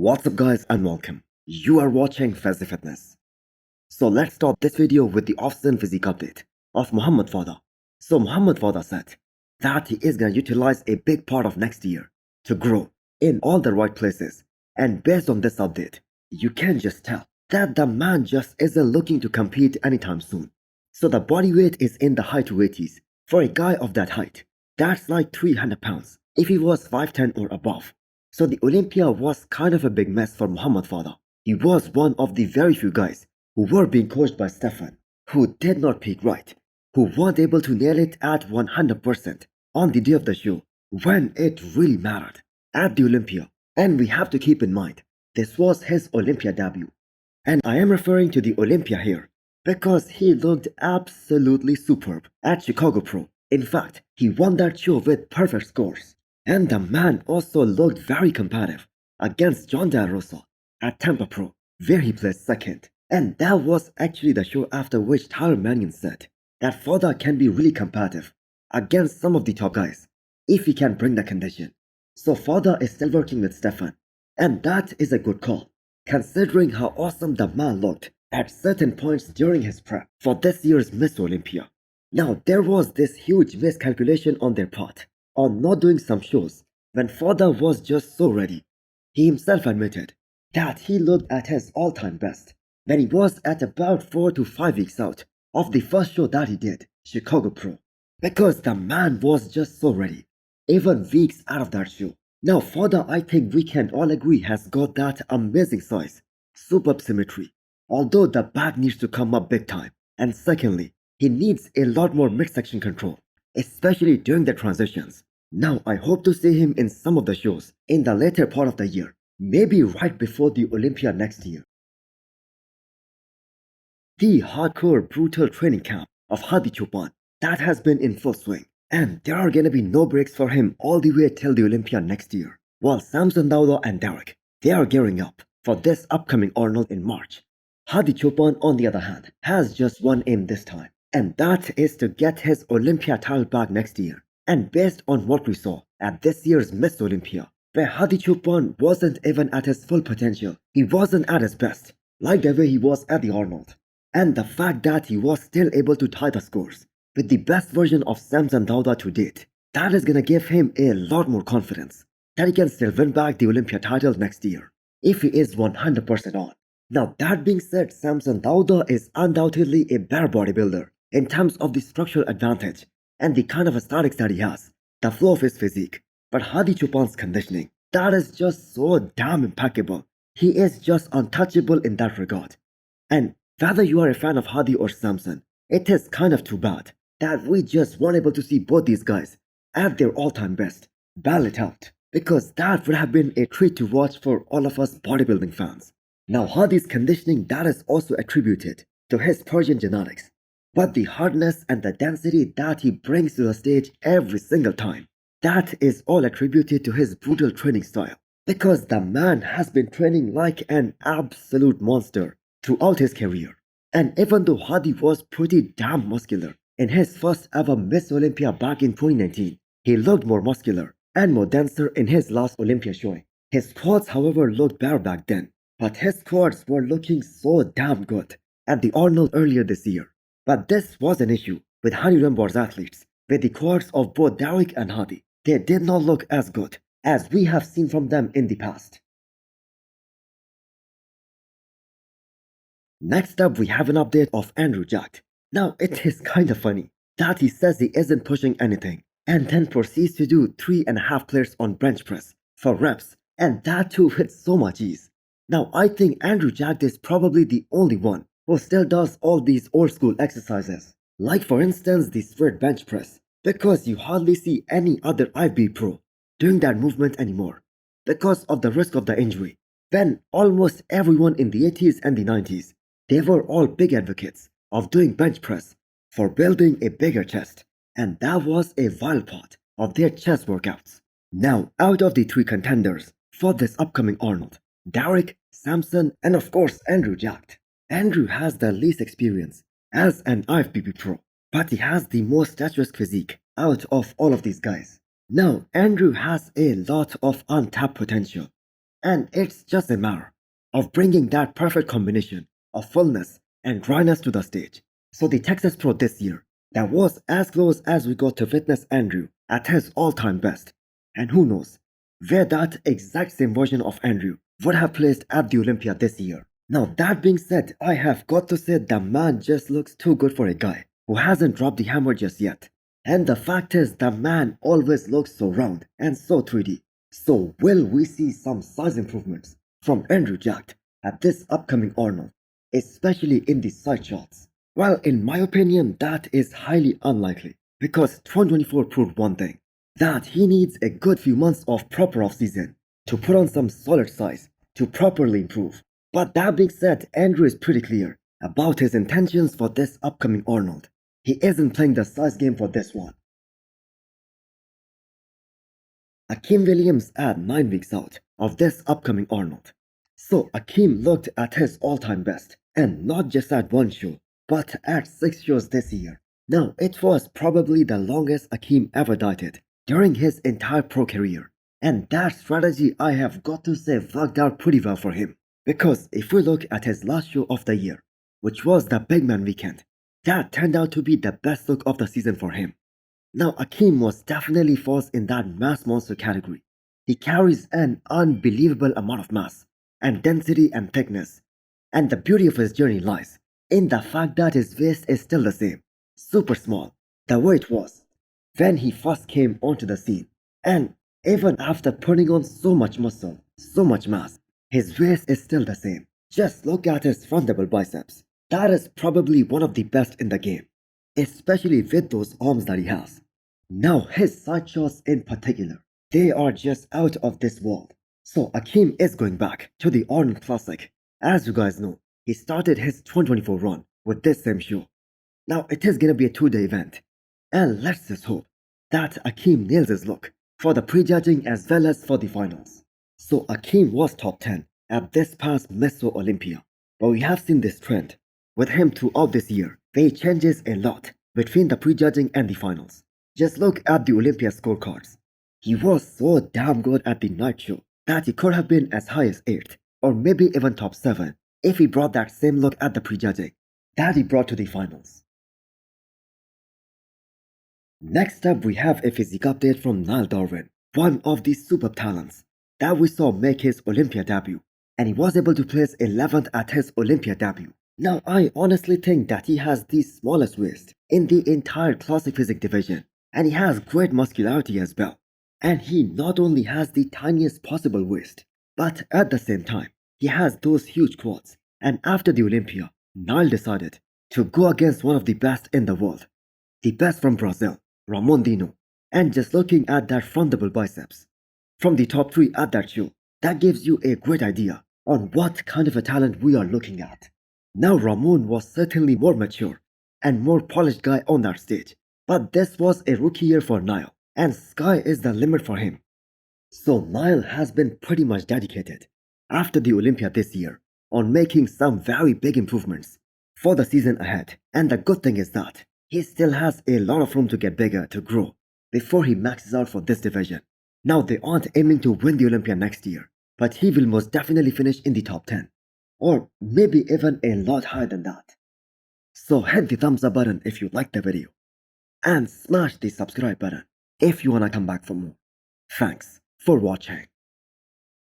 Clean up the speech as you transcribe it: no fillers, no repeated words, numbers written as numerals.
What's up guys and welcome. You are watching Fazi Fitness. So let's start this video with the off-season physique update of Muhammad Foda. So Muhammad Foda said that he is going to utilize a big part of next year to grow in all the right places. And based on this update, you can just tell that the man just isn't looking to compete anytime soon. So the body weight is in the high 280s. For a guy of that height, that's like 300 pounds if he was 5'10 or above. So the Olympia was kind of a big mess for Muhammad Foda. He was one of the very few guys who were being coached by Stefan, who did not peak right, who weren't able to nail it at 100% on the day of the show when it really mattered at the Olympia. And we have to keep in mind, this was his Olympia debut. And I am referring to the Olympia here because he looked absolutely superb at Chicago Pro. In fact, he won that show with perfect scores. And the man also looked very competitive against John De La Rosa at Tampa Pro, where he placed second. And that was actually the show after which Tyler Mannion said that Foda can be really competitive against some of the top guys if he can bring the condition. So Foda is still working with Stefan, and that is a good call, considering how awesome the man looked at certain points during his prep for this year's Miss Olympia. Now there was this huge miscalculation on their part on not doing some shows when Foda was just so ready. He himself admitted that he looked at his all-time best when he was at about 4 to 5 weeks out of the first show that he did, Chicago Pro, because the man was just so ready, even weeks out of that show. Now Foda, I think we can all agree, has got that amazing size, superb symmetry, although the back needs to come up big time. And secondly, he needs a lot more midsection control, especially during the transitions. Now I hope to see him in some of the shows in the later part of the year, maybe right before the Olympia next year. The hardcore brutal training camp of Hadi Choopan, that has been in full swing, and there are gonna be no breaks for him all the way till the Olympia next year. While Samson Dauda and Derek, they are gearing up for this upcoming Arnold in March. Hadi Choopan, on the other hand, has just one aim this time, and that is to get his Olympia title back next year. And based on what we saw at this year's Miss Olympia, where Hadi Choopan wasn't even at his full potential, he wasn't at his best, like the way he was at the Arnold. And the fact that he was still able to tie the scores with the best version of Samson Dauda to date, that is gonna give him a lot more confidence that he can still win back the Olympia title next year, if he is 100% on. Now that being said, Samson Dauda is undoubtedly a better bodybuilder in terms of the structural advantage and the kind of aesthetics that he has, the flow of his physique. But Hadi Choopan's conditioning, that is just so damn impeccable. He is just untouchable in that regard. And whether you are a fan of Hadi or Samson, it is kind of too bad that we just weren't able to see both these guys at their all-time best, battle it out, because that would have been a treat to watch for all of us bodybuilding fans. Now Hadi's conditioning, that is also attributed to his Persian genetics, but the hardness and the density that he brings to the stage every single time, that is all attributed to his brutal training style, because the man has been training like an absolute monster throughout his career. And even though Hadi was pretty damn muscular in his first ever Miss Olympia back in 2019, he looked more muscular and more denser in his last Olympia showing. His quads, however, looked better back then, but his quads were looking so damn good at the Arnold earlier this year. But this was an issue with Hani Rambar's athletes, with the quads of both Derek and Hadi. They did not look as good as we have seen from them in the past. Next up, we have an update of Andrew Jacked. Now it is kind of funny that he says he isn't pushing anything and then proceeds to do 3.5 plates on bench press for reps, and that too with so much ease. Now I think Andrew Jacked is probably the only one who still does all these old school exercises, like for instance the straight bench press, because you hardly see any other IFBB pro doing that movement anymore because of the risk of the injury, when almost everyone in the 80s and the 90s, they were all big advocates of doing bench press for building a bigger chest, and that was a vital part of their chest workouts. Now out of the 3 contenders for this upcoming Arnold, Derek, Samson, and of course Andrew Jacked, Andrew has the least experience as an IFBB pro, but he has the most statuesque physique out of all of these guys. Now Andrew has a lot of untapped potential And it's just a matter of bringing that perfect combination of fullness and dryness to the stage. So the Texas Pro this year, that was as close as we got to witness Andrew at his all-time best. And who knows where that exact same version of Andrew would have placed at the Olympia this year. Now that being said, I have got to say the man just looks too good for a guy who hasn't dropped the hammer just yet. And the fact is, the man always looks so round and so 3D. So will we see some size improvements from Andrew Jacked at this upcoming Arnold, especially in the side shots? Well, in my opinion, that is highly unlikely because 2024 proved one thing, that he needs a good few months of proper off-season to put on some solid size to properly improve. But that being said, Andrew is pretty clear about his intentions for this upcoming Arnold. He isn't playing the size game for this one. Akim Williams at 9 weeks out of this upcoming Arnold. So Akim looked at his all-time best, and not just at one show, but at 6 shows this year. Now, it was probably the longest Akim ever dieted during his entire pro career. And that strategy, I have got to say, worked out pretty well for him. Because if we look at his last show of the year, which was the Big Man Weekend, that turned out to be the best look of the season for him. Now, Akim was definitely falls in that mass monster category. He carries an unbelievable amount of mass and density and thickness. And the beauty of his journey lies in the fact that his waist is still the same, super small, the way it was when he first came onto the scene. And even after putting on so much muscle, so much mass, his waist is still the same. Just look at his front double biceps. That is probably one of the best in the game, especially with those arms that he has. Now his side shots in particular, they are just out of this world. So Akim is going back to the Arnold Classic. As you guys know, he started his 2024 run with this same show. Now it is gonna be a 2-day event. And let's just hope that Akim nails his look for the prejudging as well as for the finals. So Akim was top 10 at this past Meso Olympia. But we have seen this trend with him throughout this year, where he changes a lot between the prejudging and the finals. Just look at the Olympia scorecards. He was so damn good at the night show that he could have been as high as 8th or maybe even top 7 if he brought that same look at the prejudging that he brought to the finals. Next up, we have a physique update from Nial Darwen, one of the superb talents that we saw make his Olympia debut, and he was able to place 11th at his Olympia debut. Now, I honestly think that he has the smallest waist in the entire classic physique division, and he has great muscularity as well. And he not only has the tiniest possible waist, but at the same time, he has those huge quads. And after the Olympia, Niall decided to go against one of the best in the world, the best from Brazil, Ramon Dino. And just looking at that front double biceps from the top 3 at that show, that gives you a great idea on what kind of a talent we are looking at. Now Ramon was certainly more mature and more polished guy on that stage, but this was a rookie year for Niall, and sky is the limit for him. So Niall has been pretty much dedicated after the Olympia this year on making some very big improvements for the season ahead, and the good thing is that he still has a lot of room to get bigger, to grow, before he maxes out for this division. Now they aren't aiming to win the Olympia next year, but he will most definitely finish in the top 10. Or maybe even a lot higher than that. So hit the thumbs up button if you liked the video. And smash the subscribe button if you wanna come back for more. Thanks for watching.